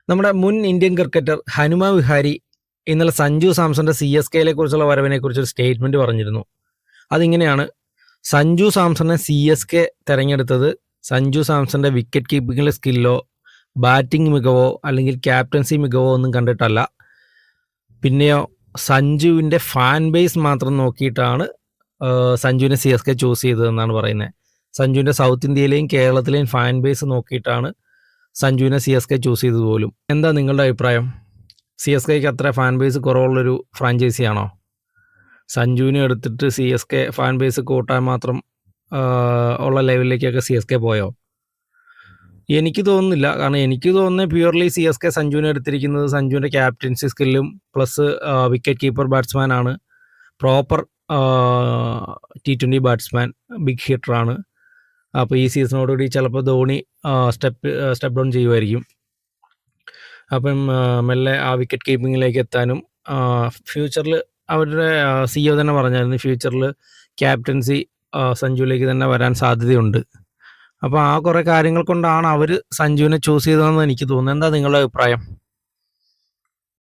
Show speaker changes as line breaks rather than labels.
നമ്മുടെ മുൻ Indian cricketer Hanuma Vihari ഇന്നലെ സഞ്ജു സാംസന്റെ CSKയെ കുറിച്ചുള്ള വരവിനെ കുറിച്ചൊരു സ്റ്റേറ്റ്മെന്റ് പറഞ്ഞിരുന്നു. അതിങ്ങനെയാണ്: സഞ്ജു സാംസനെ CSK തെരഞ്ഞെടുത്തത് സഞ്ജു സാംസന്റെ വിക്കറ്റ് കീപ്പിങ്ങിലെ സ്കില്ലോ ബാറ്റിംഗ് മികവോ അല്ലെങ്കിൽ ക്യാപ്റ്റൻസി മികവോ ഒന്നും കണ്ടിട്ടല്ല, പിന്നെയോ സഞ്ജുവിൻ്റെ ഫാൻ ബേസ് മാത്രം നോക്കിയിട്ടാണ് സഞ്ജുവിനെ CSK ചൂസ് ചെയ്തതെന്നാണ് പറയുന്നത്. സഞ്ജുവിൻ്റെ സൗത്ത് ഇന്ത്യയിലെയും കേരളത്തിലെയും ഫാൻ ബേസ് നോക്കിയിട്ടാണ് സഞ്ജുവിനെ CSK ചൂസ് ചെയ്തത് പോലും. എന്താ നിങ്ങളുടെ അഭിപ്രായം? CSKയ്ക്ക് അത്ര ഫാൻ ബേസ് കുറവുള്ളൊരു ഫ്രാഞ്ചൈസിയാണോ? സഞ്ജുവിനെ എടുത്തിട്ട് CSK ഫാൻ ബേസ് കൂട്ടാൻ മാത്രം ഉള്ള ലെവലിലേക്കൊക്കെ CSK പോയോ? എനിക്ക് തോന്നുന്നില്ല. കാരണം എനിക്ക് തോന്നുന്നത് പ്യുവർലി CSK സഞ്ജുവിനെ എടുത്തിരിക്കുന്നത് സഞ്ജുവിൻ്റെ ക്യാപ്റ്റൻസി സ്കില്ലും പ്ലസ് വിക്കറ്റ് കീപ്പർ ബാറ്റ്സ്മാൻ ആണ്, പ്രോപ്പർ T20 ബാറ്റ്സ്മാൻ, ബിഗ് ഹിറ്ററാണ്. അപ്പോൾ ഈ സീസണോടുകൂടി ചിലപ്പോൾ ധോണി സ്റ്റെപ്പ് ഡൗൺ ചെയ്യുമായിരിക്കും. അപ്പം മെല്ലെ ആ വിക്കറ്റ് കീപ്പിങ്ങിലേക്ക് എത്താനും ഫ്യൂച്ചറിൽ അവരുടെ CEO തന്നെ പറഞ്ഞായിരുന്നു ഫ്യൂച്ചറിൽ ക്യാപ്റ്റൻസി സഞ്ജുവിലേക്ക് തന്നെ വരാൻ സാധ്യതയുണ്ട്. അപ്പോൾ ആ കുറേ കാര്യങ്ങൾ കൊണ്ടാണ് അവർ സഞ്ജുവിനെ ചൂസ് ചെയ്തതെന്ന് എനിക്ക് തോന്നുന്നത്. എന്താ നിങ്ങളുടെ അഭിപ്രായം?